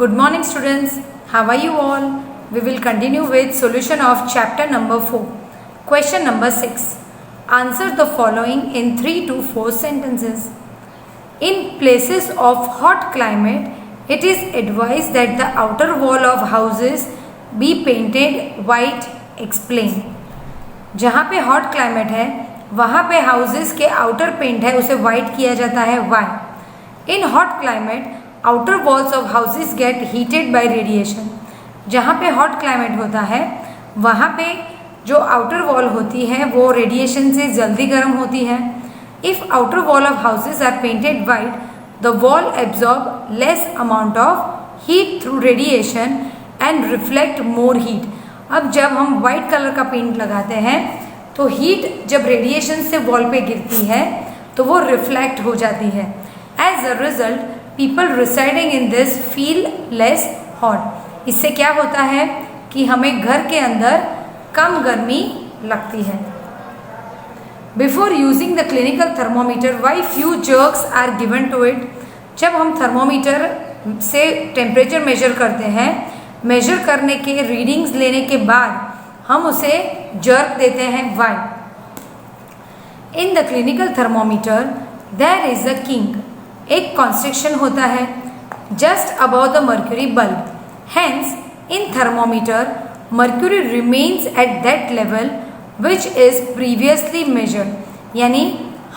Good morning students, how are you all? We will continue with solution of chapter number 4. Question number 6. Answer the following in 3 to 4 sentences. In places of hot climate, it is advised that the outer wall of houses be painted white. Explain. जहाँ पे hot climate है वहाँ पे houses के outer paint है उसे white किया जाता है. Why? In hot climate, outer walls of houses get heated by radiation. जहाँ पे hot climate होता है वहाँ पे जो outer wall होती है वो radiation से जल्दी गर्म होती है. If outer wall of houses are painted white, the wall absorb less amount of heat through radiation and reflect more heat. अब जब हम white कलर का पेंट लगाते हैं तो हीट जब रेडिएशन से वॉल पे गिरती है तो वो रिफ्लेक्ट हो जाती है. As a result people residing in this feel less hot. इससे क्या होता है कि हमें घर के अंदर कम गर्मी लगती है. Before using the clinical thermometer why few jerks are given to it. जब हम थर्मोमीटर से टेम्परेचर मेजर करते हैं, मेजर करने के रीडिंग्स लेने के बाद हम उसे जर्क देते हैं. Why? In the clinical thermometer there is a kink. एक कॉन्स्ट्रिक्शन होता है just above the mercury bulb. Hence in thermometer mercury remains at that level which is previously measured. यानी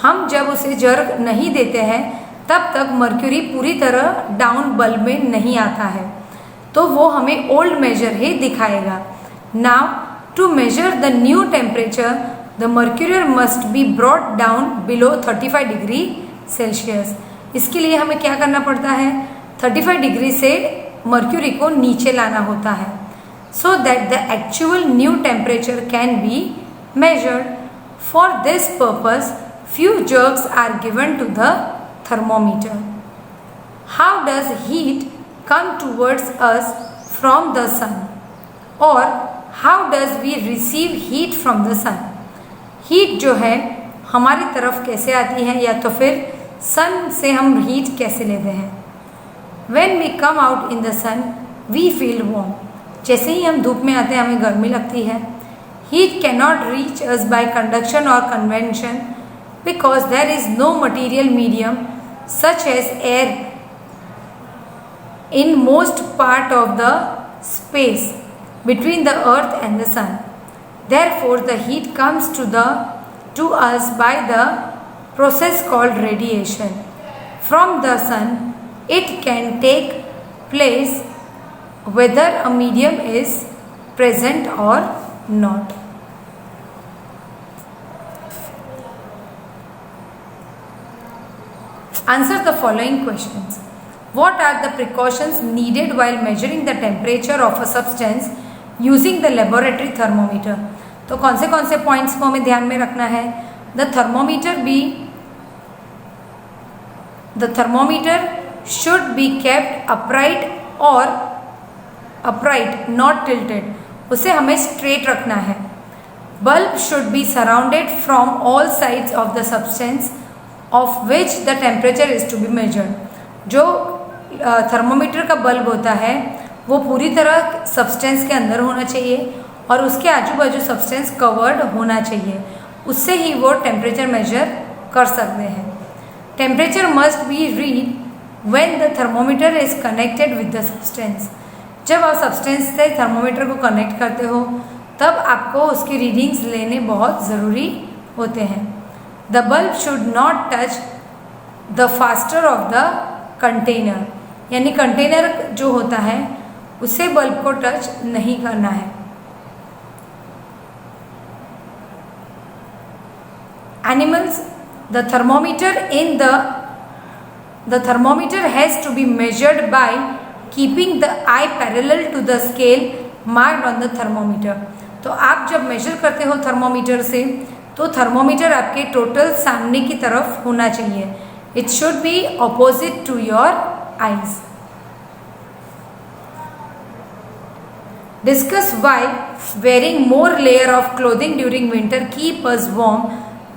हम जब उसे जर्क नहीं देते हैं तब तक मर्क्यूरी पूरी तरह डाउन बल्ब में नहीं आता है, तो वो हमें ओल्ड मेजर ही दिखाएगा. Now to measure the new temperature the mercury must be brought down below 35 degree Celsius. इसके लिए हमें क्या करना पड़ता है? 35 डिग्री से मर्क्यूरी को नीचे लाना होता है so that the actual new temperature can be measured. For this purpose, few jerks are given to the thermometer. How does heat come towards us from the sun? Or how does we receive heat from the sun? Heat जो है हमारी तरफ कैसे आती है या तो फिर sun से हम heat कैसे लेते हैं? When we come out in the sun, we feel warm. जैसे ही हम धूप में आते हैं हमें गर्मी लगती है. Heat cannot reach us by conduction or convection because there is no material medium such as air in most part of the space between the earth and the sun. Therefore, the heat comes to us by the process called radiation. From the sun, it can take place whether a medium is present or not. Answer the following questions. What are the precautions needed while measuring the temperature of a substance using the laboratory thermometer? तो कौन से points को हमें ध्यान में रखना है? The thermometer should be kept upright or upright, not tilted. उसे हमें स्ट्रेट रखना है. Bulb should be surrounded from all sides of the substance of which the temperature is to be measured. जो थर्मोमीटर का बल्ब होता है वो पूरी तरह सब्सटेंस के अंदर होना चाहिए और उसके आजू बाजू सब्सटेंस कवर्ड होना चाहिए. उससे ही वो टेम्परेचर मेजर कर सकते हैं. Temperature must be read when the thermometer is connected with the substance. जब आप सब्सटेंस से थर्मोमीटर को कनेक्ट करते हो तब आपको उसकी रीडिंग्स लेने बहुत ज़रूरी होते हैं. The bulb should not touch the fastener of the container. यानी कंटेनर जो होता है उसे बल्ब को टच नहीं करना है. Animals, the thermometer has to be measured by keeping the eye parallel to the scale marked on the thermometer. तो आप जब मेजर करते हो थर्मोमीटर से तो थर्मोमीटर आपके टोटल सामने की तरफ होना चाहिए. It should be opposite to your eyes. Discuss why wearing more layer of clothing during winter keep us warm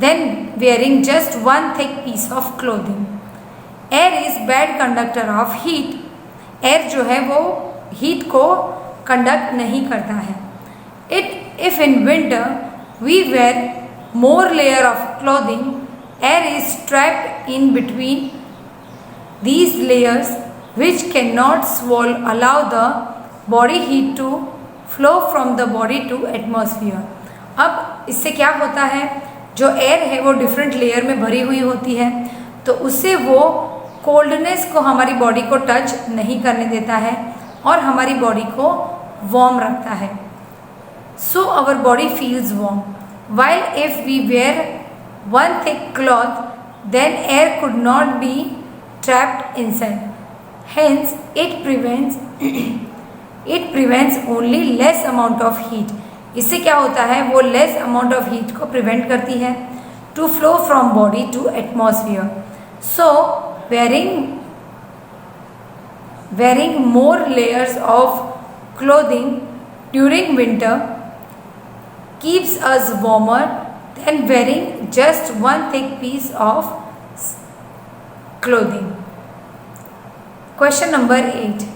than wearing just one thick piece of clothing. Air is bad conductor of heat. Air जो है वो heat को conduct नहीं करता है. If in winter we wear more layer of clothing, air is trapped in between these layers which cannot allow the body heat to flow from the body to atmosphere. अब इससे क्या होता है, जो एयर है वो डिफरेंट लेयर में भरी हुई होती है, तो उससे वो कोल्डनेस को हमारी बॉडी को टच नहीं करने देता है और हमारी बॉडी को वार्म रखता है. So our body feels warm. While if we wear one thick cloth, then air could not be trapped inside. Hence, it prevents only less amount of heat. इससे क्या होता है, वो less amount of heat को prevent करती है to flow from body to atmosphere. So wearing more layers of clothing during winter keeps us warmer than wearing just one thick piece of clothing. Question number 8.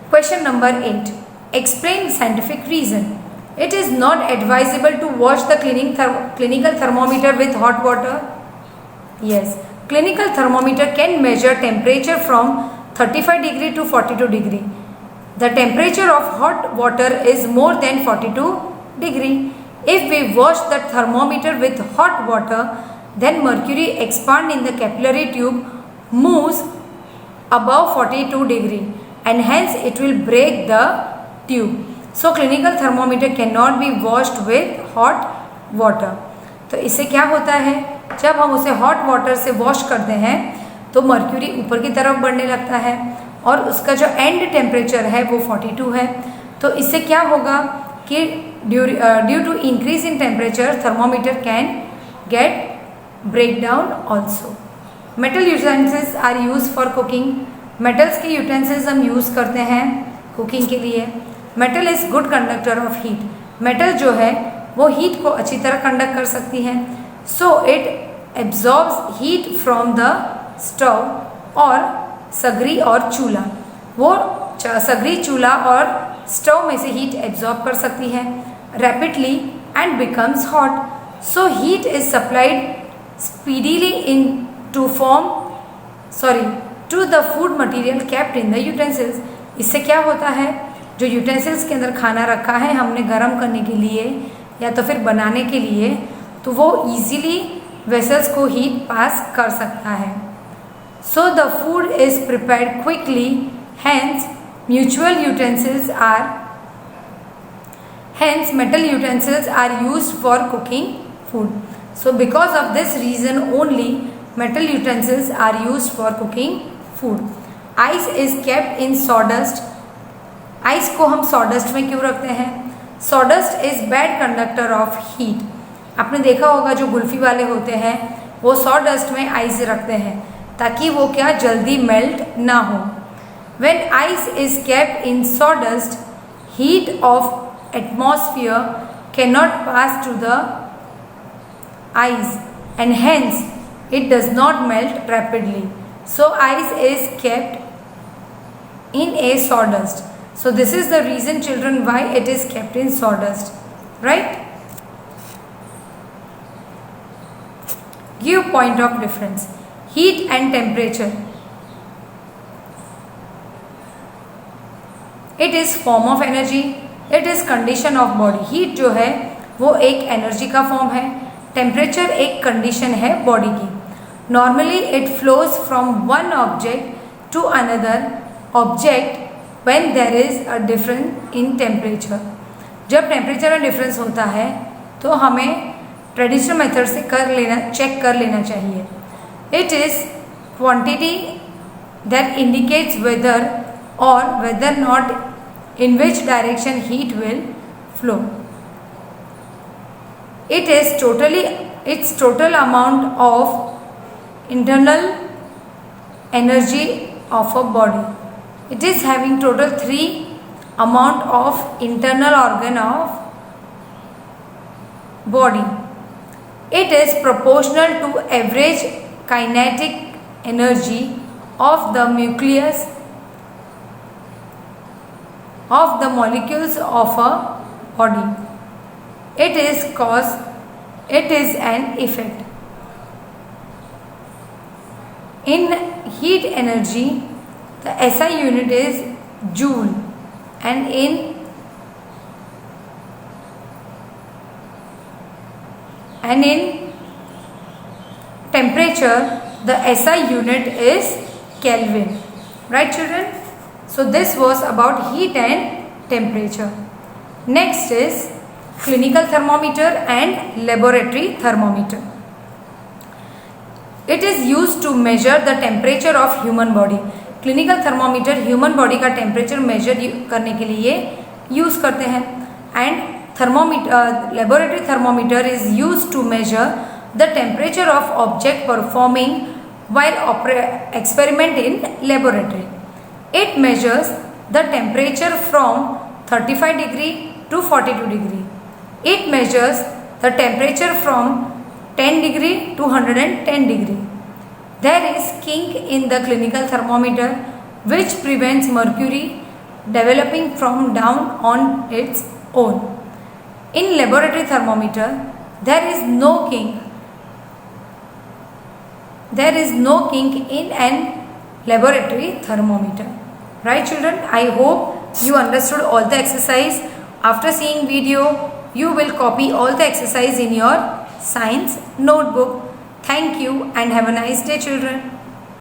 Question number 8. Explain the scientific reason. It is not advisable to wash the clinical thermometer with hot water. Yes, clinical thermometer can measure temperature from 35 degree to 42 degree. The temperature of hot water is more than 42 degree. If we wash the thermometer with hot water, then mercury expand in the capillary tube moves above 42 degree and hence it will break the tube. So clinical thermometer cannot be washed with hot water. तो इससे क्या होता है, जब हम उसे hot water से wash करते हैं तो मर्क्यूरी ऊपर की तरफ बढ़ने लगता है और उसका जो एंड टेम्परेचर है वो 42 है. तो इससे क्या होगा कि due to increase in temperature thermometer can get break down also. Metal utensils are use for cooking. Metals के यूटेंसिल्स हम यूज़ करते हैं कुकिंग के लिए. Metal is good conductor of heat. Metal जो है वो हीट को अच्छी तरह कंडक्ट कर सकती है. So it absorbs heat from the stove और सगरी और चूल्हा. वो सगरी, चूल्हा और स्टोव में से हीट एब्जॉर्ब कर सकती है rapidly and becomes hot. So heat is supplied speedily in to to the food material kept in the utensils. इससे क्या होता है, जो यूटेंसिल्स के अंदर खाना रखा है हमने गर्म करने के लिए या तो फिर बनाने के लिए, तो वो ईजीली वेसल्स को हीट पास कर सकता है. So the food is prepared quickly, hence metal utensils are used for cooking food. So because of this reason only metal utensils are used for cooking food. Ice is kept in sawdust. Ice को हम sawdust में क्यों रखते हैं? Sawdust is bad conductor of heat. आपने देखा होगा जो गुल्फी वाले होते हैं वो sawdust में ice रखते हैं ताकि वो क्या जल्दी मेल्ट ना हो. When ice is kept in sawdust, heat of atmosphere cannot pass to the ice and hence it does not melt rapidly. So ice is kept in a sawdust. So this is the reason, children, why it is kept in sawdust, right? Give point of difference. Heat and temperature. It is form of energy. It is condition of body. Heat जो है वो एक energy का form है. Temperature एक condition है body की. Normally it flows from one object to another object when there is a difference in temperature. जब टेम्परेचर में डिफरेंस होता है तो हमें ट्रेडिशनल मेथड से चेक कर लेना चाहिए. It is quantity that indicates whether or whether not in which direction heat will flow. It is its total amount of internal energy of a body. It is having total 3 amount of internal organ of body. It is proportional to average kinetic energy of the nucleus of the molecules of a body. It is an effect. In heat energy, the SI unit is joule, and in temperature, the SI unit is Kelvin. Right, children? So this was about heat and temperature. Next is clinical thermometer and laboratory thermometer. It is used to measure the temperature of human body. Clinical thermometer human body का temperature measure करने के लिए use करते हैं, and laboratory thermometer is used to measure the temperature of object performing while experiment in laboratory. It measures the temperature from 35 degree to 42 degree. It measures the temperature from 10 degree to 110 degree. There is kink in the clinical thermometer which prevents mercury developing from down on its own. In laboratory thermometer, there is no kink. There is no kink in an laboratory thermometer. Right, children? I hope you understood all the exercise. After seeing video, you will copy all the exercise in your science notebook. Thank you and have a nice day, children.